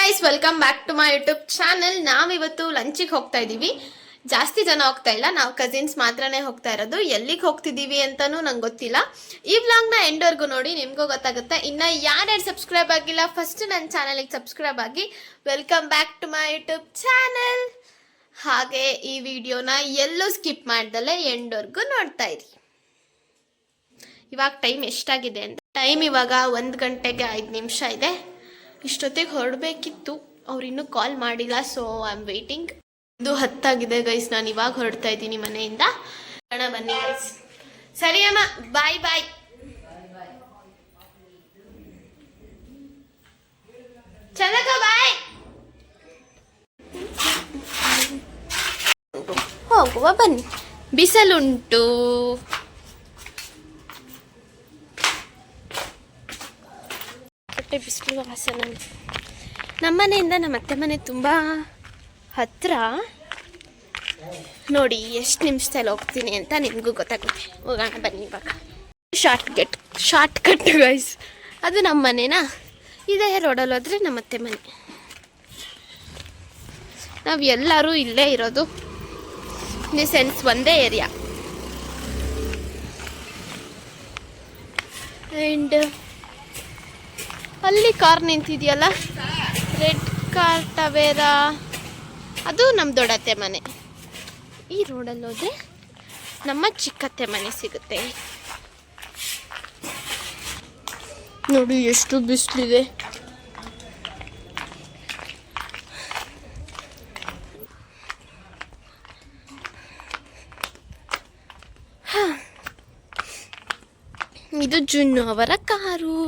Guys, welcome back to my YouTube channel. ನಾವಿವತ್ತು ಲಂಚಿಗೆ ಹೋಗ್ತಾ ಇದ್ದೀವಿ. ಜಾಸ್ತಿ ಜನ ಹೋಗ್ತಾ ಇಲ್ಲ, ನಾವು ಕಸಿನ್ಸ್ ಮಾತ್ರನೇ ಹೋಗ್ತಾ ಇರೋದು. ಎಲ್ಲಿಗೆ ಹೋಗ್ತಿದ್ದೀವಿ ಅಂತಲೂ ನಂಗೆ ಗೊತ್ತಿಲ್ಲ. ಈ ವ್ಲಾಗ್ನ ಎಂಡ್ವರೆಗೂ ನೋಡಿ, ನಿಮಗೂ ಗೊತ್ತಾಗುತ್ತೆ. ಇನ್ನು ಯಾರ್ಯಾರು ಸಬ್ಸ್ಕ್ರೈಬ್ ಆಗಿಲ್ಲ, ಫಸ್ಟ್ ನನ್ನ ಚಾನಲಿಗೆ ಸಬ್ಸ್ಕ್ರೈಬ್ ಆಗಿ. Welcome back to my YouTube channel. ಹಾಗೆ ಈ ವಿಡಿಯೋನ ಎಲ್ಲೂ ಸ್ಕಿಪ್ ಮಾಡ್ದಲ್ಲೇ ಎಂಡ್ವರೆಗೂ ನೋಡ್ತಾ ಇರಿ. ಇವಾಗ ಟೈಮ್ ಎಷ್ಟಾಗಿದೆ ಅಂತ, ಟೈಮ್ ಇವಾಗ 1 ಗಂಟೆಗೆ 5 ನಿಮಿಷ ಇದೆ. ಇಷ್ಟೊತ್ತಿಗೆ ಹೊರಡಬೇಕಿತ್ತು, ಅವ್ರು ಇನ್ನೂ ಕಾಲ್ ಮಾಡಿಲ್ಲ, ಸೊ ಐ ಆಮ್ ವೇಟಿಂಗ್. ಇದು 10 ಆಗಿದೆ ಗೈಸ್, ನಾನು ಇವಾಗ ಹೊರಡ್ತಾ ಇದ್ದೀನಿ ಮನೆಯಿಂದ. ಬನ್ನಿ ಗೈಸ್. ಸರಿ ಅಮ್ಮ, ಬಾಯ್ ಬಾಯ್. ಚಲಕ ಬಾಯ್. ಹೋಗುವ ಬನ್ನಿ, ಬಿಸಿಲುಂಟು. ಬಿಸಿಲು ವಾಸನೆ. ನಮ್ಮ ಮನೆಯಿಂದ ನಮ್ಮ ಅತ್ತೆ ಮನೆ ತುಂಬ ಹತ್ತಿರ. ನೋಡಿ ಎಷ್ಟು ನಿಮಿಷದಲ್ಲಿ ಹೋಗ್ತೀನಿ ಅಂತ ನಿಮಗೂ ಗೊತ್ತಾಗುತ್ತೆ. ಹೋಗೋಣ ಬನ್ನಿ ಇವಾಗ. Short cut guys. ಅದು ನಮ್ಮ ಮನೆನಾ, ಇದೇ ರೋಡಲ್ಲಿ ಹೋದರೆ ನಮ್ಮ ಅತ್ತೆ ಮನೆ. ನಾವು ಎಲ್ಲರೂ ಇಲ್ಲೇ ಇರೋದು, ಇನ್ ಸೆನ್ಸ್ ಒಂದೇ ಏರಿಯಾ. ಆ್ಯಂಡ್ ಅಲ್ಲಿ ಕಾರ್ ನಿಂತಿದೆಯಲ್ಲ, ರೆಡ್ ಕಾರ್ ಟವೇರಾ, ಅದು ನಮ್ಮ ದೊಡ್ಡತ್ತೆ ಮನೆ. ಈ ರೋಡಲ್ಲಿ ಹೋದರೆ ನಮ್ಮ ಚಿಕ್ಕತ್ತೆ ಮನೆ ಸಿಗುತ್ತೆ. ನೋಡಿ ಎಷ್ಟು ಬಿಸಿಲಿದೆ. ಇದು ಜುನ್ನು ಅವರ ಕಾರು.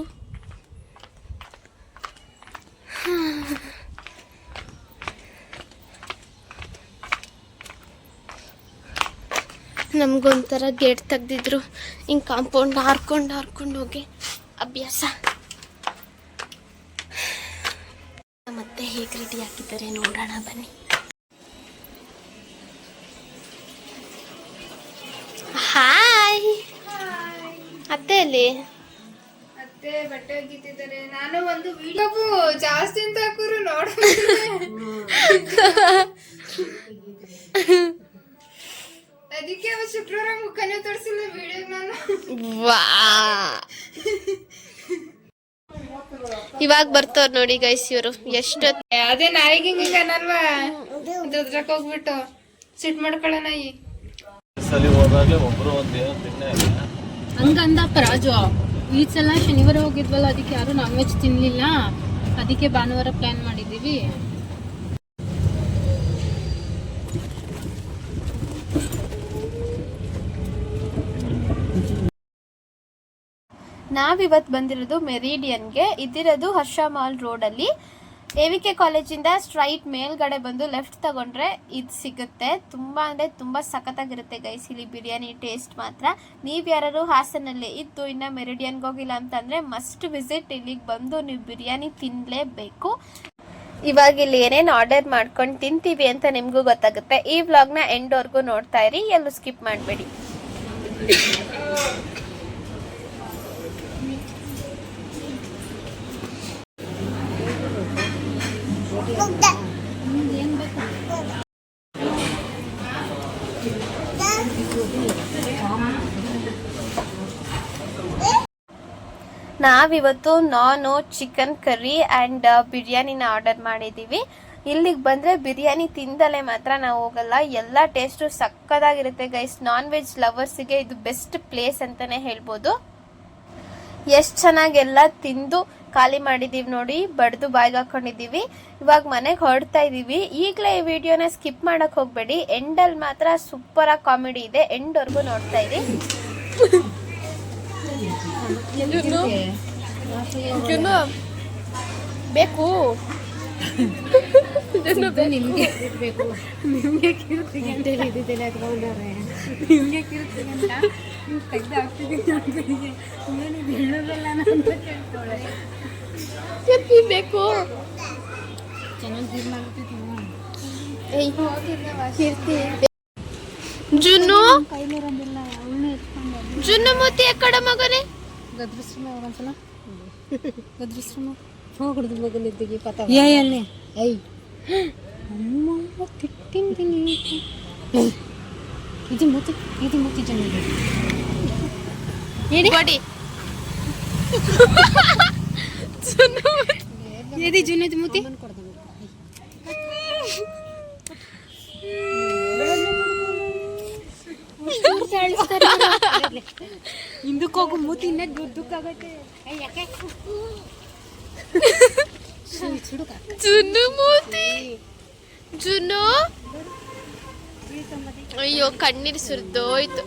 ನಮಗೊಂಥರ ಗೇಟ್ ತೆಗ್ದಿದ್ರು, ಹಿಂಗೆ ಕಾಂಪೌಂಡ್ ಹಾರ್ಕೊಂಡು ಹೋಗಿ ಅಭ್ಯಾಸ. ಮತ್ತೆ ಹೇಗೆ ರೆಡಿ ಹಾಕಿದ್ದಾರೆ ನೋಡೋಣ ಬನ್ನಿ. ಹಾಯ್ ಅತ್ತೆಯಲ್ಲಿ ಅತ್ತೆ ಬಟ್ಟೆ ಒಗಿತಿದ್ದಾರೆ. ನಾನು ಒಂದು ವಿಡಿಯೋ ಜಾಸ್ತಿ ಅಂತ ಹಾಕೋರು ನೋಡ. ಅದಕ್ಕೆ ಶುಕ್ರವಾರ ಮುಖನೇ ತೋರಿಸಿಲ್ಲ ವಿಡಿಯೋ ನಾನು. ಇವಾಗ ಬರ್ತವ್ರು ನೋಡಿ ಗೈಸ್ ಇವರು. ಎಷ್ಟು ಅದೇ ನಾಯಿಗೆ ಹಿಂಗ ಅನ್ನಲ್ವಾ, ಇದ್ರಕ್ ಹೋಗ್ಬಿಟ್ಟು ಸಿಟ್ ಮಾಡ್ಕೊಳ್ಳೋ ನಾಯಿ. ಹಂಗಂದಪ್ಪ ರಾಜು. ಈ ಸಲ ಶನಿವಾರ ಹೋಗಿದ್ವಲ್ಲ, ಅದಕ್ಕೆ ಯಾರು ನಾನ್ ವೆಜ್ ತಿನ್ಲಿಲ್ಲ. ಅದಕ್ಕೆ ಭಾನುವಾರ ಪ್ಲಾನ್ ಮಾಡಿದೀವಿ. ನಾವಿವತ್ತು ಬಂದಿರೋದು ಮೆರಿಡಿಯನ್ಗೆ. ಇದಿರೋದು ಹರ್ಷ ಮಾಲ್ ರೋಡಲ್ಲಿ. AVK ಕಾಲೇಜಿಂದ ಸ್ಟ್ರೈಟ್ ಮೇಲ್ಗಡೆ ಬಂದು ಲೆಫ್ಟ್ ತಗೊಂಡ್ರೆ ಇದು ಸಿಗುತ್ತೆ. ತುಂಬ ಅಂದರೆ ತುಂಬ ಸಖತ್ತಾಗಿರುತ್ತೆ ಗೈಸ್ ಇಲ್ಲಿ ಬಿರಿಯಾನಿ ಟೇಸ್ಟ್ ಮಾತ್ರ. ನೀವು ಯಾರು ಹಾಸನಲ್ಲಿ ಇದ್ದು ಇನ್ನು ಮೆರಿಡಿಯನ್ಗೆ ಹೋಗಿಲ್ಲ ಅಂತಂದರೆ ಮಸ್ಟ್ ವಿಸಿಟ್. ಇಲ್ಲಿಗೆ ಬಂದು ನೀವು ಬಿರಿಯಾನಿ ತಿನ್ನಲೇಬೇಕು. ಇವಾಗ ಇಲ್ಲಿ ಏನೇನು ಆರ್ಡರ್ ಮಾಡ್ಕೊಂಡು ತಿಂತೀವಿ ಅಂತ ನಿಮಗೂ ಗೊತ್ತಾಗುತ್ತೆ. ಈ ವ್ಲಾಗ್ನ ಎಂಡ್ವರೆಗೂ ನೋಡ್ತಾ ಇರಿ, ಎಲ್ಲೂ ಸ್ಕಿಪ್ ಮಾಡಬೇಡಿ. ನಾವಿವತ್ತು ನಾನು ಚಿಕನ್ ಕರಿ ಆ್ಯಂಡ್ ಬಿರಿಯಾನಿನ ಆರ್ಡರ್ ಮಾಡಿದ್ದೀವಿ. ಇಲ್ಲಿಗೆ ಬಂದರೆ ಬಿರಿಯಾನಿ ತಿಂದಲೇ ಮಾತ್ರ ನಾವು ಹೋಗಲ್ಲ. ಎಲ್ಲ ಟೇಸ್ಟು ಸಕ್ಕತ್ತಾಗಿರುತ್ತೆ ಗೈಸ್. ನಾನ್ ವೆಜ್ ಲವರ್ಸಿಗೆ ಇದು ಬೆಸ್ಟ್ ಪ್ಲೇಸ್ ಅಂತಲೇ ಹೇಳ್ಬೋದು. ಎಷ್ಟು ಚೆನ್ನಾಗೆಲ್ಲ ತಿಂದು ಖಾಲಿ ಮಾಡಿದ್ದೀವಿ ನೋಡಿ, ಬಡ್ದು ಬಾಯಿಗೆ ಹಾಕೊಂಡಿದ್ದೀವಿ. ಇವಾಗ ಮನೆಗೆ ಹೊರಡ್ತಾ ಇದ್ದೀವಿ. ಈಗಲೇ ಈ ವಿಡಿಯೋನ ಸ್ಕಿಪ್ ಮಾಡೋಕ್ಕೆ ಹೋಗಬೇಡಿ. ಎಂಡಲ್ಲಿ ಮಾತ್ರ ಸೂಪರಾಗಿ ಕಾಮಿಡಿ ಇದೆ, ಎಂಡ್ವರೆಗೂ ನೋಡ್ತಾ ಇರಿ. ಬೇಕು ನಿಮ್ಗೆ ಬೇಕು, ನಿಮ್ಗೆ ಕಿರುತಿಗೆ ಅಂತ ಹೇಳಿದ್ದೇನೆ. ಅದ್ಕೊಂಡವ್ರೆ ನಿಮ್ಗೆ ಕಿರುತಿಗೆ ಅಂತ ನೀವು ತೆಗ್ದು ಹಾಕ್ತಿದ್ದೀನಿ. ಏನು ಹೇಳೋದಲ್ಲ ಅಂತ ಕೇಳ್ತಾಳೆ. ಬೇಕು ಚೆನ್ನಾಗಿ ಜೀರ್ಣಾಗುತ್ತೆ. ಜುನ್ನು ಕೈಲಿರೋದಿಲ್ಲ, ಅವಳನ್ನ ಎತ್ಕೊಂಡು ಜುನ್ನು ಮೂತಿ ಎಕ್ಕಡ ಮಗನೇ ಗದ್ರಿಸ್ರಮ ಒಂದ್ಸಲ ಗದ್ರಿಸ್ರಮ ಹೋಗ್ಬಿಡ್ದು ಮಗನಿದ್ದಿಗೆ ಪತ ಏ ಅಲ್ಲಿ ಐ ಅಮ್ಮ ತಿಟ್ಟಿಂತೀನಿ ಇದು ಮೂತಿ ಚೆನ್ನಾಗಿದೆ ಬಡಿ ಏದಿ ಜುನ್ನದ ಮೂತಿ ಹಿಂದಕ್ಕೆ ಹೋಗು ಮೂತಿ ಇನ್ನೂ ದುಡ್ಡಕ್ಕಾಗತ್ತೆ ಯಾಕೆ ಜುನ್ನು ಮೂತಿ ಜುನ್ನು ಅಯ್ಯೋ ಕಣ್ಣೀರು ಸುರಿದೋಯ್ತು.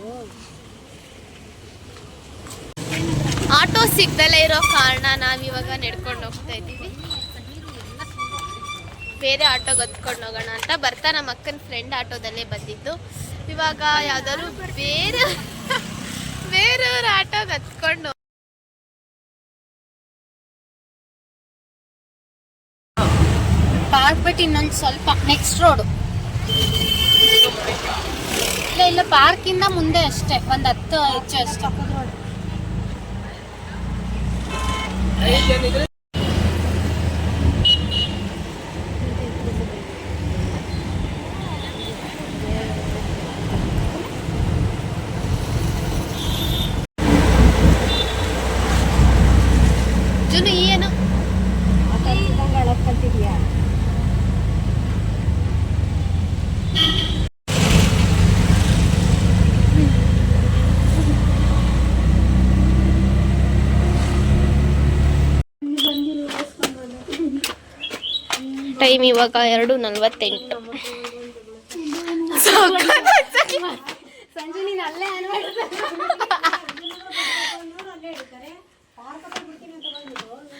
ಆಟೋ ಸಿಗ್ದಲೇ ಇರೋ ಕಾರಣ ನಾವಿವಾಗ ನಡ್ಕೊಂಡು ಹೋಗ್ತಾ ಇದ್ದೀವಿ. ಬೇರೆ ಆಟೋಗೆ ಹತ್ಕೊಂಡು ಹೋಗೋಣ ಅಂತ ಬರ್ತಾ ನಮ್ಮ ಅಕ್ಕನ ಫ್ರೆಂಡ್ ಆಟೋದಲ್ಲೇ ಬಂದಿದ್ದು. ಇವಾಗ ಯಾವ್ದಾದ್ರು ಬೇರೆಯವ್ರ ಆಟೋಗೆ ಹತ್ಕೊಂಡು ಪಾರ್ಕ್ ಬಿಟ್ಟು ಇನ್ನೊಂದು ಸ್ವಲ್ಪ ನೆಕ್ಸ್ಟ್ ರೋಡು ಇಲ್ಲ ಪಾರ್ಕಿಂದ ಮುಂದೆ ಅಷ್ಟೇ ಒಂದು 10 ಹೆಚ್ಚು ಅಷ್ಟೇ. ಜುನು ಏನು ಕಲ್ತಿದ್ಯಾ ಟೈಮ್ ಇವಾಗ 2:48. ಸಂಜೆ ನೀನು ಅಲ್ಲೇ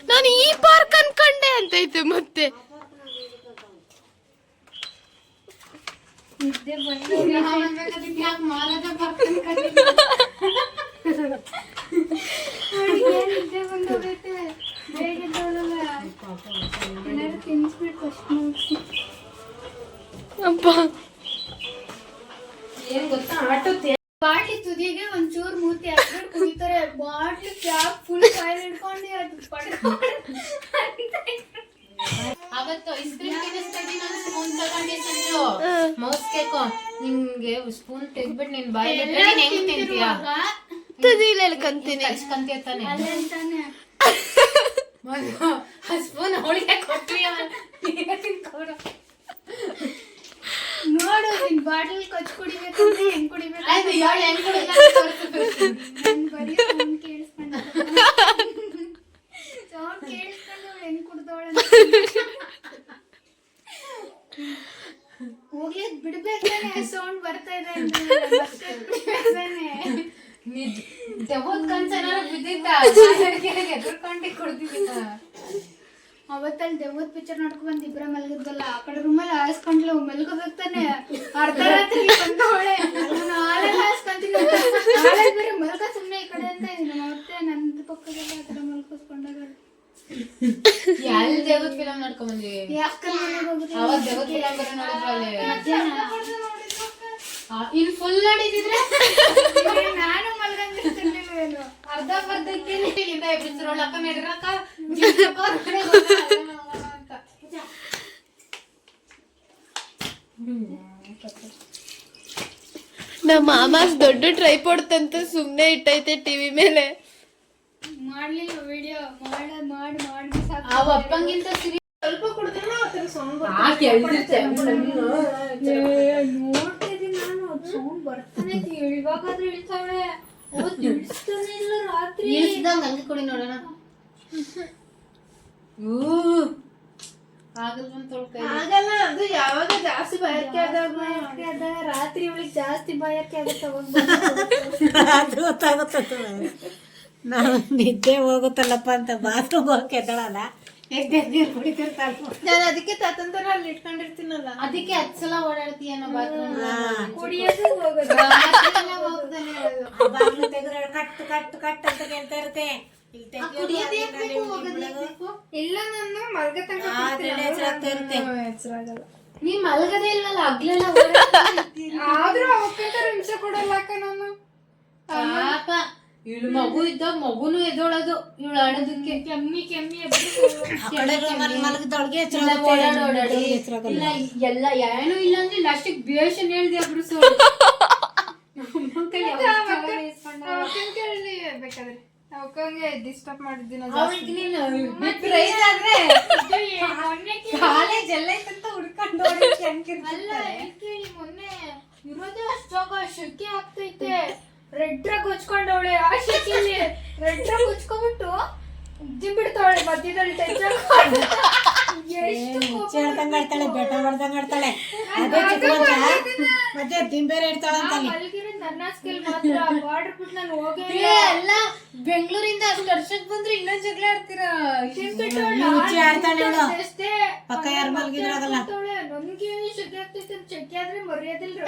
ನಾನು ಈ ಪಾರ್ಕ್ ಅನ್ಕೊಂಡೆ ಅಂತೈತೆ ಮತ್ತೆ. ಏನ್ ಗೊತ್ತಾ ಆಟೋ ಬಾಟ್ಲಿ ತುದಿಗೆ ಒಂಚೂರು ಮೂತಿ ಹಾಕ್ಬಿಟ್ಟು ಕುಡಿತಾರೆ. ಬಾಟ್ಲಿ ಕ್ಯಾಪ್ ಫುಲ್ ಫೈಲ್ ಹಿಡ್ಕೊಂಡು ಅದು ಅವತ್ತು ಐಸ್ ಕ್ರೀಮ್ ತಿನ್ನಿಸ್ತೀನಿ ನಾನು ಸ್ಪೂನ್ ತಗೊಂಡೆ ಸಂಜು ಮೌಸ್ ಕೇಕು ನಿಮ್ಗೆ ಸ್ಪೂನ್ ತೆಗ್ದ್ಬಿಟ್ಟು ನಿನ್ ಬಾಯಲ್ಲಿ ನೀನ್ ಹೆಂಗ್ ತಿಂತೀಯಾ ತುದಿಲ್ ಹೇಳ್ಕಂತೀನಿ ಕಂತೀಯ ತಾನೆ ಅಂತಾನೆ ಆ ಸ್ಪೂನ್ ಅವಳಿಗೆ ಕೊಟ್ಟಿಯ ತಿನ್ಕೊಡು ನೋಡು ನಿನ್ ಬಾಟಲ್ ಕಚ್ ಕುಡಿಬೇಕಂದ್ರೆ ಹೆಂಗ್ ಕುಡಿಬೇಕು ಆಯ್ತು ಯಾಳು ಹೆಂಗ್ ಕುಡಿಲ್ಲ ಬರೀ ಸೌಂಡ್ ಕೇಳಿಸ್ಕೊಂಡು ಹೆಂಗ್ ಕುಡ್ದವಳ ಹೋಗ್ಲಿ ಬಿಡ್ಬೇಕಾನೆ ಸೌಂಡ್ ಬರ್ತಾ ಇದೆ ದೆವ್ವದ ಕನ್ಸೇನಾರ ಬಿದ್ದಿತ್ತ ಎದುರ್ಕೊಂಡೆ ಕೊಡ್ತಿದ್ದ. ಅವತ್ತಲ್ಲಿ ದೆವ್ವದ ಪಿಕ್ಚರ್ ನೋಡ್ಕೊಂಡ್ ಬಂದ್ ಇಬ್ರ ಮಲ್ಗದ್ದಲ್ಲ ಆ ಕಡೆ ರೂಮಲ್ಲಿ ಹಾಸ್ಕೊಂಡ್ಲು ಮಲ್ಕೋಬೇಕ್ತಾನೆ ಅರ್ಧ ರಾತ್ರಿ ಬಂದವಳೆ ನಾಳೆಲ್ಲ ಹಾಸ್ಕೊಂತೀನಿ ಬೇರೆ ಮಲ್ಕ ಸುಮ್ನೆ ಈ ಕಡೆ ಅಂತ ಇದೀನಿ ಮತ್ತೆ ನಂದು ಪಕ್ಕದಲ್ಲ ಆ ಕಡೆ ಮಲ್ಕೋಸ್ಕೊಂಡಾಗ ಎಲ್ಲಿ ದೇವದ ಫಿಲಮ್ ನೋಡ್ಕೊಂಡ್ ಬಂದ್ವಿ ಅವತ್ ದೇವದ ಫಿಲಮ್ ಬರೋ ನೋಡಿದ್ರಲ್ಲಿ ಇನ್ ಫುಲ್ ನೋಡಿದಿದ್ರೆ ನಾನು ಮಲ್ಗಂಗಿರ್ತಿರ್ಲಿಲ್ವೇನು ಅರ್ಧ ಬರ್ಧಕ್ಕೆ ಬಿಸಿರೋಳಕ್ಕ ನಡಿರಕ್ಕ ನಮ್ಮ ಮಾಮಾಸ್ ದೊಡ್ಡ ಟ್ರೈಪಾಡ್ ತಂತ ಸುಮ್ನೆ ಇಟ್ಟೈತೆ ಟಿವಿ ಮೇಲೆ. ಮಾಡ್ಲಿಲ್ಲ ವಿಡಿಯೋ ಮಾಡಿ ಆ ಅಪ್ಪಂಗಿಂತ ಸಿರಿ ಸ್ವಲ್ಪ ಕುಡಿದ್ರೆ ಸೌಂಡ್ ನೋಡ್ತಿದ್ದೀನಿ ನಾನು ಸೌಂಡ್ ಬರ್ತಾನೆ ಇವಾಗಾದ್ರೂ ಇಳ್ತಾವಳೆ ಇಳಿಸ್ತಾನೆ ಇಲ್ಲ ರಾತ್ರಿ ಇಳಿಸಿದಂಗ ಹಂಗೆ ಕೊಡಿ ನೋಡೋಣ. ಆಗಲ್ಲ ಅದು ಯಾವಾಗ ಜಾಸ್ತಿ ಭಯಕ್ಕೆ ಆದಾಗ ರಾತ್ರಿ ಇವಳಿಗೆ ಜಾಸ್ತಿ ಭಯಕ್ಕೆ ಆಗುತ್ತೆ ರಾತ್ರಿ ಹೊತ್ತಾಗುತ್ತ ನಾವು ನಿದ್ದೆ ಹೋಗುತ್ತಲ್ಲಪ್ಪ ಅಂತ ಬಾತ್ರೂಮ್ ಹೋಗಕ್ಕೆ ಎದ್ದಳಲ್ಲ ನೀರು ಕುಡಿತಿರ್ತಾಳೆ. ನಾನು ಅದಕ್ಕೆ ತಾತಂತರ ಅಲ್ಲಿ ಇಟ್ಕೊಂಡಿರ್ತೀನಲ್ಲ ಅದಕ್ಕೆ 10 ಸಲ ಓಡಾಡ್ತೀಯ ಬಾತ್ರೂಮ್ ಕುಡಿಯೋದು ಹೋಗೋದು ಹೋಗ್ತಾನೆ ಬಾಗ್ಲು ತೆಗೆದ್ರೆ ಕಟ್ ಕಟ್ ಕಟ್ ಅಂತ ಕೇಳ್ತಾ ಇರುತ್ತೆ. ಇಲ್ಲ ನಾನು ಮಲ್ಗ ಹೆಸರಾಗಲ್ಲ ನೀ ಮಲ್ಗದೇ ಇಲ್ವಲ್ಲ ಹಗ್ಲೆಲ್ಲ ಆದ್ರೂ ಅವಕ್ಕಿಂತ ಹಿಂಸೆ ಕೊಡಲ್ಲ ಅಕ್ಕ ನಾನು ಪಾಪ ಇವಳು ಮಗು ಇದ್ದಾಗ ಮಗುನು ಎದ್ದೋಳೋದು ಇವಳು ಆಡೋದಕ್ಕೆ ಕೆಮ್ಮಿ ಆ ಕಡೆ ಮಲಗಿದೊಳಗೆ ಇಲ್ಲ ಎಲ್ಲ ಏನೂ ಇಲ್ಲ ಅಂದ್ರೆ ಲಾಸ್ಟಿಗೆ ಬೇಷನ್ ಹೇಳ್ದೆ ಬಿಡಿಸು ಬೇಕಾದ್ರೆ ಅವಕ್ಕಂಗೆ ಡಿಸ್ಟರ್ಬ್ ಮಾಡಿದ್ದೀನಿ ಅವಳಿಗೆ ನೀನು ಪ್ರೈಸ್ ಆದ್ರೆ ಕಾಲೇಜ್ ಎಲ್ಲ ಐತಂತ ಹುಡ್ಕೊಂಡು ಅಲ್ಲ ಕೇಳಿ ಮೊನ್ನೆ ಇರೋದೇ ಅಷ್ಟಾಗ ಶೆಕೆ ಆಗ್ತೈತೆ ರೆಡ್ ರಾಗ್ ಹೊಚ್ಕೊಂಡವಳೆ ಆ ಶೆಕೆಯಲ್ಲಿ ರೆಡ್ ರಾಗ್ ಹೊಚ್ಕೊಂಡ್ಬಿಟ್ಟು ಬಿಡ್ತಾವಳೆ ಮಧ್ಯದಲ್ಲಿ ಹೇಳ್ದಂಗಾಡ್ತಾಳೆ ಬೆಟ್ಟ ಮಾಡ್ದಂಗಾಡ್ತಾಳೆ ಅದೇ ಚಿಕ್ಕ ಮತ್ತೆ ದಿಂಬೇರೆ ಇಡ್ತಾಳಂತಲ್ಲಿ ನನ್ನ ಸ್ಕಿಲ್ ಮಾತ್ರ ಬಾರ್ಡರ್ ಬಿಟ್ಟು ನಾನು ಹೋಗೇ ಅಲ್ಲ ಬೆಂಗಳೂರಿಂದ ಅಷ್ಟು ವರ್ಷಕ್ಕೆ ಬಂದ್ರೆ ಇನ್ನೊಂದ್ ಜಗಳ ಆಡ್ತೀರಾ ಹುಚ್ಚಿ ಆಡ್ತಾಳೆ ಇವಳು ಪಕ್ಕ ಯಾರು ಮಲಗಿದ್ರಾಗಲ್ಲ ನನ್ಗೆ ಶೆಕೆ ಆಗ್ತೈತೆ ಶೆಕೆ ಆದ್ರೆ ಮರ್ಯಾದಲ್ಲಿ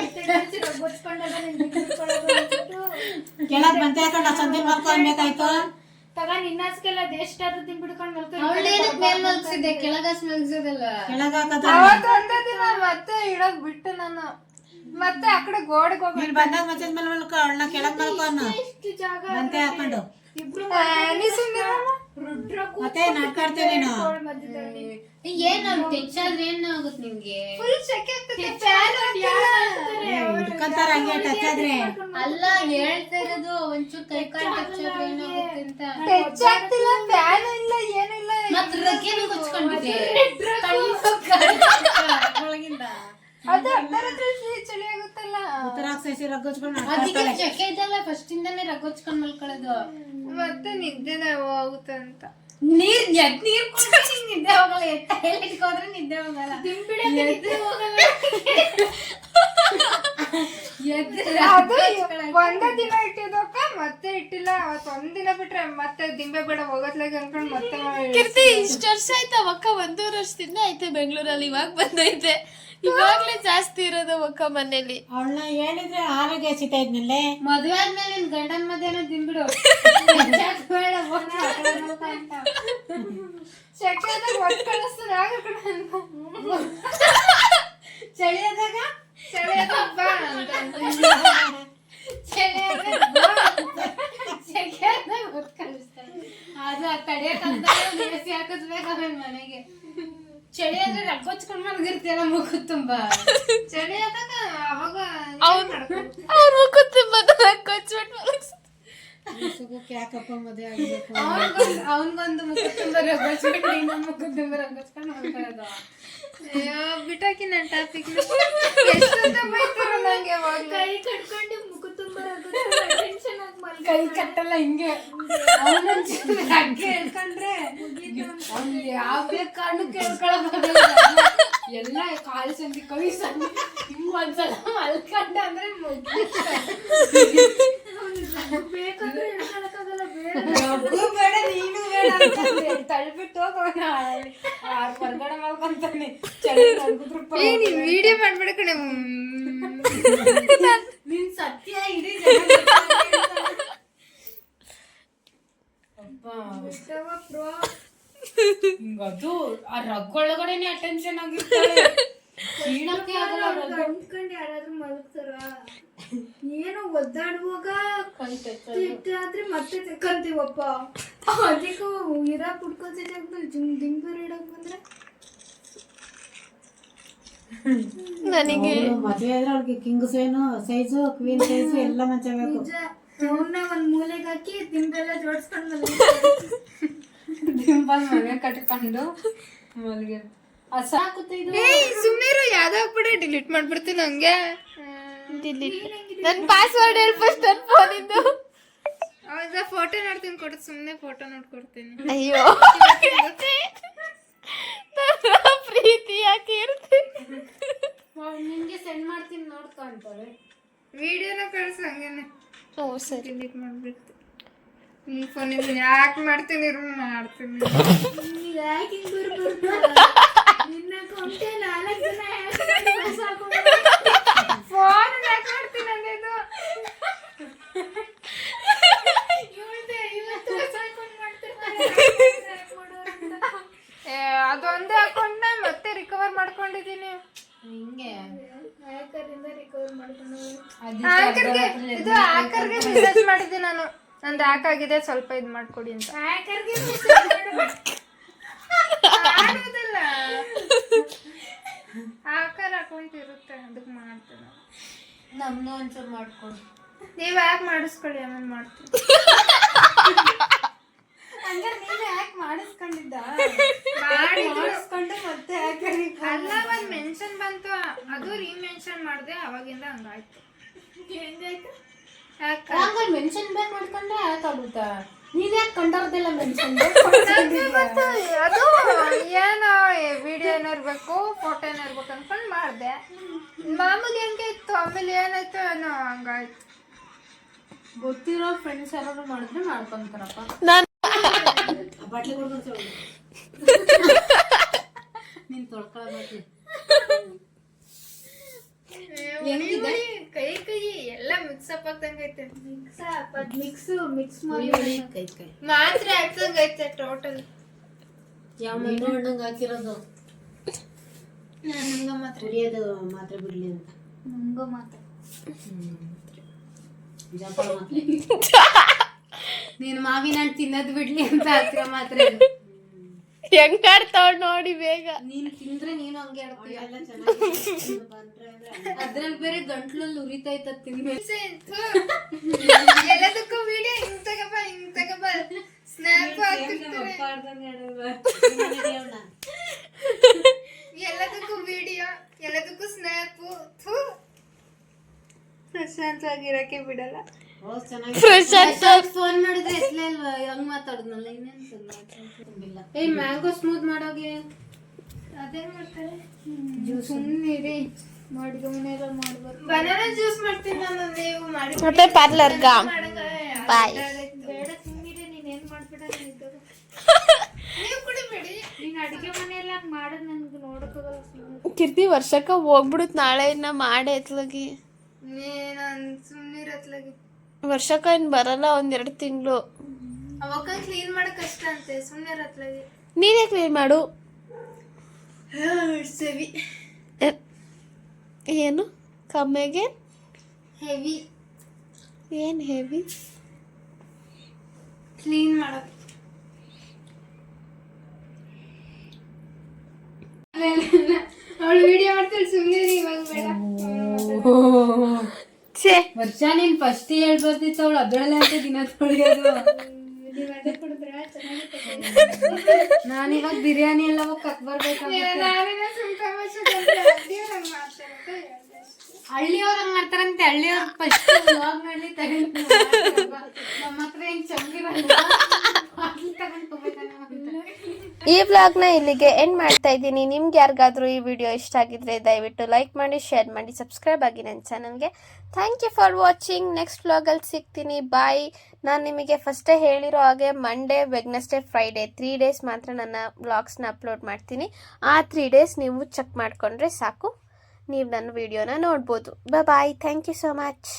ಕೆಳಗ್ ಬಂತ ಯಾಕಂಡ ಸಂಜೆ ಮಲ್ಕೊಳ್ಬೇಕಾಯ್ತು ತಗ ನಿನ್ನಾಸ್ಕೆಲ್ಲ ದೇಶಾದ್ರೂ ತಿಂಬಿಡ್ಕೊಂಡು ಅವಳೇನಕ್ ಮೇಲ್ ಮಲ್ಸಿದೆ ಕೆಳಗಾಸ್ ಮಲ್ಸೋದಲ್ಲ ಕೆಳಗ ಮತ್ತೆ ಇಡೋದ್ ಬಿಟ್ಟು ನಾನು ಮತ್ತೆ ಆ ಕಡೆ ಗೋಡೆಗೆ ಹೋಗಿ ನೀನ್ ಬಂದಾಗ ಮತ್ತೆ ಮೇಲೆ ಮಲ್ಕೊ ಅವಳನ್ನ ಕೆಳಗ್ ಮಲ್ಕೊನ್ನು ಇಷ್ಟು ಜಾಗ ಬಂತೆ ಹಾಕೊಂಡು ಇಬ್ರು ಮತ್ತೆ ನಾಟ್ಕಾಡ್ತೀನಿ ನೀನು ಏನ್ ಟಚ್ ಆದ್ರೆ ಏನ್ ಆಗುತ್ತೆ ನಿಮ್ಗೆ ಫುಲ್ ಶೆಕೆ ಆಗ್ತೈತೆ ಹಿಡ್ಕೊಂತಾರ ಹಂಗೆ ಟಚ್ ಆದ್ರೆ ಅಲ್ಲ ಹೇಳ್ತಾ ಇರೋದು ಒಂಚೂರು ಕೈ ಕಾಲು ಟಚ್ ಆದ್ರೆ ಏನಾಗುತ್ತೆ ಅಂತ ಟಚ್ ಆಗ್ತಿಲ್ಲ ಫ್ಯಾನ್ ಇಲ್ಲ ಏನಿಲ್ಲ ಮತ್ ರಗ್ಗೇನು ಕೊಚ್ಕೊಂಡಿದೆ ಒಳಗಿಂದ ಅದು ಚಳಿ ಆಗುತ್ತಲ್ಲ ಉತ್ತರಾಕ್ಷಿ ರಗ್ಗೋಚ್ಕೊಂಡು ಅದಕ್ಕೆ ಚೆಕ್ಕೆ ಇದಲ್ಲ ಫಸ್ಟ್ ಇಂದಾನೆ ರಗ್ಗೋಚ್ಕೊಂಡ್ ಮಲ್ಕೊಳ್ಳೋದು ಮತ್ತೆ ನಿದ್ದೆನೆ ಹೋಗುತ್ತೆ ಅಂತ ನೀರ್ ಕುಡಿದ್ರೆ ನಿದ್ದೆ ಹೋಗಲ್ಲ ಟಾಯ್ಲೆಟ್ಗೆ ಹೋದ್ರೆ ನಿದ್ದೆ ಹೋಗಲ್ಲ ನಿದ್ದೆ ಹೋಗಲ್ಲ ಅದು ಒಂದೇ ದಿನ ಇಟ್ಟಿದ್ದಕ್ಕ ಮತ್ತೆ ಇಟ್ಟಿಲ್ಲ ಅವತ್ತು ಒಂದಿನ ಬಿಟ್ರೆ ಮತ್ತೆ ದಿಂಬೆ ಬೇಡ ಹೋಗತ್ಲಾಗ ಅನ್ಕೊಂಡ್ ಮತ್ತೆ ಕೀರ್ತಿ ಇಷ್ಟು ವರ್ಷ ಆಯ್ತು ಅವಕ್ಕ 1.5 ವರ್ಷದಿಂದ ಐತೆ ಬೆಂಗಳೂರಲ್ಲಿ ಇವಾಗ ಬಂದೈತೆ ಇವಾಗ್ಲೇ ಜಾಸ್ತಿ ಇರೋದು ಅವಕ್ಕ ಮನೇಲಿ ಅವಳನ್ನ ಹೇಳಿದ್ರೆ ಆರೋಗ್ಯ ಸಿಗ್ತಾ ಇದ್ನಲ್ಲೇ ಮದ್ವೆ ಆದ್ಮೇಲೆ ನಿನ್ ಗಂಡನ ಮಧ್ಯಾಹ್ನ ತಿನ್ಬಿಡು ಬೇಡ ಶೆಕೆದಾಗ ಒಟ್ಟು ಕಳಿಸ್ತಾರೆ ಆಗ ಚಳಿಯಾದಾಗ ಚಳಿಯಾದಾಗ ಬಾ ಅಂತ ಅದು ತಡಿಯಕಂತ ಬೇಸಿ ಹಾಕಿಸ್ಬೇಕು ಆಮೇಲೆ ಮನೆಗೆ ಚಳಿ ಆದ್ರೆ ರಗ್ಗೊಚ್ಕೊಂಡ್ ಮಲಗಿರ್ತೀಯಲ್ಲ ಮುಖ ತುಂಬಾ ಚಳಿ ಆದಾಗ ಅವಾಗ ಅವ್ರ ಮುಖ ತುಂಬಾ ಸುಖಕ್ಕೆ ಯಾಕಪ್ಪ ಮದುವೆ ಆಗ್ಬೇಕು ಅವನ್ಗೊಂದು ಮುಖ ತುಂಬಾ ರಗ್ಗೊಚ್ಕೊಂಡು ಇನ್ನೊಂದು ಮುಖ ತುಂಬಾ ರಗ್ಗೊಚ್ಕೊಂಡು ಮಲ್ಕೊಳ್ಳೋದು ಅಯ್ಯೋ ಬಿಟ್ಟಾಕಿ ನನ್ನ ಟಾಪಿಕ್ ಎಷ್ಟಂತ ಬೈತಾರ ನಂಗೆ ಕೈ ಕಟ್ಕೊಂಡು ಮುಖ ತುಂಬ ಟೆನ್ಷನ್ ಆಗಿ ಕೈ ಕಟ್ಟಲ್ಲ ಹಿಂಗೆ ಅವನೊಂಚೂರು ಹಗ್ಗೆ ಹೇಳ್ಕೊಂಡ್ರೆ ಅವ್ನು ಯಾವ್ದೇ ಕಾರಣ ಕೇಳ್ಕೊಳಕ್ಕಾಗಲ್ಲ ಎಲ್ಲ ಕಾಲು ಸಂದಿ ಕೈ ಸಂದಿ ಹಿಂಗ್ ಒಂದ್ಸಲ ಮಲ್ಕೊಂಡ ಅಂದ್ರೆ ಬೇಕಂದ್ರೆ ಹೇಳ್ಕೊಳಕ್ಕಾಗಲ್ಲ ಬೇಡ ಮಗು ಬೇಡ ನೀನು ಬೇಡ ಅಂತಂದ್ರೆ ತಳ್ಬಿಟ್ಟು ಹೋಗೋಣ ಹೊರಗಡೆ ಮಲ್ಕೊಂತಾನೆ ಚಳಿ ತಳ್ಬಿಟ್ರು ನೀನ್ ವಿಡಿಯೋ ಮಾಡ್ಬೇಡ ಕಣೆ ನಿನ್ ಸತ್ಯ ಇಡೀ ಅದು ಆ ರಗ್ಗೊಳಗಡೆನೆ ಅಟೆನ್ಷನ್ ಆಗಿರ್ತಾಳೆ ಕ್ಷೀಣಕ್ಕೆ ಆಗಲ್ಲ ಅಂದ್ಕೊಂಡು ಯಾರಾದ್ರೂ ಮಲಗ್ತಾರ ಏನೋ ಒದ್ದಾಡುವಾಗ ಆದ್ರೆ ಮತ್ತೆ ತೆಕ್ಕಂತೀವಪ್ಪ ಅದಕ್ಕೂ ಇರಾ ಕುಡ್ಕೊತಿದ್ದಾಗ ದಿಂಬರ್ ಇಡಕ್ ಬಂದ್ರೆ ನನಗೆ ಮದುವೆ ಆದ್ರೆ ಅವ್ಳಿಗೆ ಕಿಂಗ್ ಸೈಜು ಕ್ವೀನ್ ಸೈಜು ಎಲ್ಲ ಮಂಚ ಬೇಕು ನಿಜ ಅವನ್ನ ಒಂದ್ ಮೂಲೆಗೆ ಹಾಕಿ ದಿಂಬೆಲ್ಲ ಜೋಡಿಸ್ಕೊಂಡು ದಿಂಬಲ್ ಮನೆ ಕಟ್ಕೊಂಡು ಮಲ್ಗೆ ಸಾಕುತ್ತೆ ಇದು ಸುಮ್ಮನೆ ಯಾವ್ದೋ ಹಾಕ್ಬಿಡೆ ಡಿಲೀಟ್ ಮಾಡ್ಬಿಡ್ತೀನಿ ಹಂಗೆ ಡಿಲೀಟ್ ನನ್ನ ಪಾಸ್ವರ್ಡ್ ಹೇಳಿ ಫಸ್ಟ್ ನನ್ನ ಫೋನಿಂದು ಹೌದಾ ಫೋಟೋ ನೋಡ್ತೀನಿ ಕೊಡು ಸುಮ್ಮನೆ ಫೋಟೋ ನೋಡ್ಕೊಡ್ತೀನಿ ಅಯ್ಯೋ ಪ್ರೀತಿ ಯಾಕೆ ಇರ್ತೀನಿ ನಿಮ್ಗೆ ಸೆಂಡ್ ಮಾಡ್ತೀನಿ ನೋಡ್ಕೊ ಅಂತಾಳೆ ವಿಡಿಯೋನ ಕಳ್ಸು ಹಂಗೇನೆ ಓ ಸರಿ ಡಿಲೀಟ್ ಮಾಡ್ಬಿಡ್ತು ಫೋನಿಂದ ಯಾಕೆ ಮಾಡ್ತೀನಿ ಮಾಡ್ತೀನಿ ಯಾಕೆ ನಿನ್ನ ಕೊಂಟೆ 4 ಜನ ಫೋನ್ ಯಾಕೆ ಮಾಡ್ತೀನಿ ಅಂದಿದ್ದು ಅದೊಂದೇ ಅಕೌಂಟ್ ಮತ್ತೆ ರಿಕವರ್ ಮಾಡ್ಕೊಂಡಿದ್ದೀನಿ ಹಿಂಗೆ ರಿಕವರ್ ಮಾಡ್ಕೊಂಡು ಇದು ಹ್ಯಾಕರ್ಗೆ ಮೆಸೇಜ್ ಮಾಡಿದ್ದೆ ನಾನು ನಂದು ಹಾಕಾಗಿದೆ, ಸ್ವಲ್ಪ ಇದು ಮಾಡ್ಕೊಡಿ ಅಂತ. ಆಗೋದಲ್ಲ, ಹಾಕರ್ ಅಕೌಂಟ್ ಇರುತ್ತೆ, ಅದಕ್ಕೆ ಮಾಡ್ತೇನೆ. ನಮ್ದು ಒಂಚೂರು ಮಾಡ್ಕೊಂಡು ನೀವು ಯಾಕೆ ಮಾಡಿಸ್ಕೊಳ್ಳಿ, ಆಮೇಲೆ ಮಾಡ್ತೀನಿ. ಹಂಗಾರೆ ನೀನು ಯಾಕೆ ಮಾಡಿಸ್ಕೊಂಡಿದ್ದ? ಮಾಡಿಸ್ಕೊಂಡು ಮತ್ತೆ ಅಲ್ಲ, ಒಂದ್ ಮೆನ್ಷನ್ ಬಂತು, ಅದು ರೀಮೆನ್ಷನ್ ಮಾಡಿದೆ, ಅವಾಗಿಂದ ಹಂಗಾಯ್ತು. ಹೆಂಗಾಯ್ತು? ಹಂಗ ಮೆನ್ಷನ್ ಬ್ಯಾಕ್ ಮಾಡ್ಕೊಂಡ್ರೆ ಯಾಕಾಗುತ್ತಾ? ನೀನ್ ಯಾಕೆ ಕಂಡವ್ರದೆಲ್ಲ ಮೆನ್ಷನ್ ಅದು ಏನೋ ವಿಡಿಯೋ ಏನಿರ್ಬೇಕು, ಫೋಟೋ ಏನಿರ್ಬೇಕು ಅನ್ಕೊಂಡು ಮಾಡಿದೆ. ಮಾಮೂಲಿ ಹಂಗೆ ಇತ್ತು, ಆಮೇಲೆ ಏನಾಯ್ತು ಏನೋ ಹಂಗಾಯ್ತು. ಗೊತ್ತಿರೋ ಫ್ರೆಂಡ್ಸ್ ಯಾರು ಮಾಡಿದ್ರೆ ಮಾಡ್ಕೊಂತಾರಪ್ಪ. ಬಟ್ಲಿ ಕೊಡ್ಕೊಂಡು ನೀನ್ ತೊಳ್ಕೊಳಬೇಕು. ಕೈ ಕೈ ಎಲ್ಲ ಮಿಕ್ಸ್ ಅಪ್ ಆಗ್ದಂಗೈತೆ. ಮಿಕ್ಸ್ ಮಾಡಿ ಕೈ ಕೈ ಮಾತ್ರೆ ಹಾಕ್ದಂಗೈತೆ ಟೋಟಲ್. ಯಾವ ಮಣ್ಣು ಹಣ್ಣಂಗೆ ಹಾಕಿರೋದು ನಂಗ ಮಾತ್ರ ಕುಡಿಯೋದು ಮಾತ್ರ ಬಿಡ್ಲಿ ಅಂತ. ನಂಗ ಮಾತ್ರ ಜಪಾಳ ಮಾತ್ರ ನೀನು ಮಾವಿನ ಹಣ್ಣು ತಿನ್ನೋದು ಬಿಡ್ಲಿ ಅಂತ ಹಾಕಿರೋ ಮಾತ್ರ. ಹೆಂಗಾಡ್ತಾವ್ ನೋಡಿ ಬೇಗ. ನೀನ್ ತಿಂದ್ರೆ ನೀನು ಹಂಗೆ ಆಡ್ತೀಯ. ಅದ್ರಲ್ಲಿ ಬೇರೆ ಗಂಟ್ಲಲ್ಲಿ ಉರಿತೈತ ತಿನ್ಬೇಕು. ಎಲ್ಲದಕ್ಕೂ ವಿಡಿಯೋ ಹಿಂಗ್ ತಗಬ ಸ್ನ್ಯಾಪ್ ಹಾಕ್ತಿರ್ತಾರೆ. ಎಲ್ಲದಕ್ಕೂ ವಿಡಿಯೋ, ಎಲ್ಲದಕ್ಕೂ ಸ್ನ್ಯಾಪು. ಪ್ರಶಾಂತವಾಗಿರಕ್ಕೆ ಬಿಡಲ್ಲ. ಫೋನ್ ಮಾಡಿದ್ರೆ ಎತ್ಲೇ ಇಲ್ವಾ? ಹಂಗ್ ಮಾತಾಡುದ್ನಲ್ಲ, ಇನ್ನೇನ್ ಏ ಮ್ಯಾಂಗೋ ಸ್ಮೂತ್ ಮಾಡೋಗೆ ಅದೇನ್ ಮಾಡ್ತಾರೆ? ಸುಮ್ಮನೆ ಮಾಡಿದ ಮನೆಯಲ್ಲ ಮಾಡ್ಬಾರ್ದು. ಬನಾನಾ ಜ್ಯೂಸ್ ಮಾಡ್ತೀನಿ ನಾನು, ನೀವು ಮಾಡಿ. ಮತ್ತೆ ಪಾರ್ಲರ್ಗ ಬಾಯ್. ಬೇಡ ತಿಂದಿರಿ, ನೀನೇನ್ ಮಾಡ್ಬೇಡ. ನೀವು ಕುಡಿಬೇಡಿ. ನೀನ್ ಅಡಿಗೆ ಮನೆಯಲ್ಲ ಮಾಡೋದು ನನ್ಗೆ ನೋಡಕ್ಕಾಗಲ್ಲ. ಕೀರ್ತಿ ವರ್ಷಕ್ಕ ಹೋಗ್ಬಿಡುತ್ತೆ ನಾಳೆ, ಇನ್ನ ಮಾಡೇ ಎತ್ಲಾಗಿ. ನಾನು ಸುಮ್ಮನಿರತ್ಲಾಗಿ ವರ್ಷಕ್ಕ ಇನ್ ಬರಲ್ಲ, 1-2 ತಿಂಗಳು. ಅವಾಗ ಕ್ಲೀನ್ ಮಾಡಕ್ ಕಷ್ಟ ಅಂತೆ, ಸುಮ್ಮನಿರತ್ಲಾಗಿ. ನೀನೇ ಕ್ಲೀನ್ ಮಾಡು. ಸವಿ ಏನು ಕಮ್ಮಿಗೆ ಹೆವಿ, ಏನ್ ಹೆವಿ ಕ್ಲೀನ್ ಮಾಡಕ್. ಅವಳು ವಿಡಿಯೋ ಮಾಡ್ತಾಳೆ, ಸುಮ್ಮನೆ ಇವಾಗ ಬೇಡ. ಛೇ, ವರ್ಷ ನೀನ್ ಫಸ್ಟ್ ಹೇಳ್ಬರ್ತಿತ್ತು, ಅವಳು ಅದ್ರಲ್ಲೇ ಅಂತ ದಿನ ತೊಳೆಯೋದು. ನೀವು ಅದೇ ಕುಡಿದ್ರೆ ಚೆನ್ನಾಗಿರುತ್ತೆ. ನಾನಿವಾಗ ಬಿರಿಯಾನಿ ಎಲ್ಲ ಕತ್ ಬರ್ಬೇಕಾಗುತ್ತೆ. ಹಳ್ಳಿಯವ್ರು ಹಂಗ್ ಮಾಡ್ತಾರಂತೆ. ಹಳ್ಳಿಯವ್ರು ಫಸ್ಟ್ ವ್ಲಾಗ್ ಮಾಡ್ಲಿ ತಗೊಂಡು ನಮ್ಮ ಹತ್ರ ಹೆಂಗ್ ಚಂಗಿರಲ್ಲ ಈ ವ್ಲಾಗ್ನ ಇಲ್ಲಿಗೆ ಎಂಡ್ ಮಾಡ್ತಾ ಇದ್ದೀನಿ. ನಿಮ್ಗೆ ಯಾರಿಗಾದ್ರೂ ಈ ವಿಡಿಯೋ ಇಷ್ಟ ಆಗಿದ್ರೆ ದಯವಿಟ್ಟು ಲೈಕ್ ಮಾಡಿ, ಶೇರ್ ಮಾಡಿ, ಸಬ್ಸ್ಕ್ರೈಬ್ ಆಗಿ ನನ್ನ ಚಾನಲ್ಗೆ. Thank you for watching. Next ವ್ಲಾಗಲ್ಲಿ ಸಿಗ್ತೀನಿ. ಬಾಯ್. ನಾನು ನಿಮಗೆ ಫಸ್ಟೇ ಹೇಳಿರೋ ಹಾಗೆ ಮಂಡೇ, ವೆಡ್ನೆಸ್ಡೇ, ಫ್ರೈಡೇ 3 ಡೇಸ್ ಮಾತ್ರ ನನ್ನ ವ್ಲಾಗ್ಸ್ನ ಅಪ್ಲೋಡ್ ಮಾಡ್ತೀನಿ. ಆ 3 ಡೇಸ್ ನೀವು ಚೆಕ್ ಮಾಡಿಕೊಂಡ್ರೆ ಸಾಕು, ನೀವು ನನ್ನ ವಿಡಿಯೋನ ನೋಡ್ಬೋದು. Bye. Thank you so much.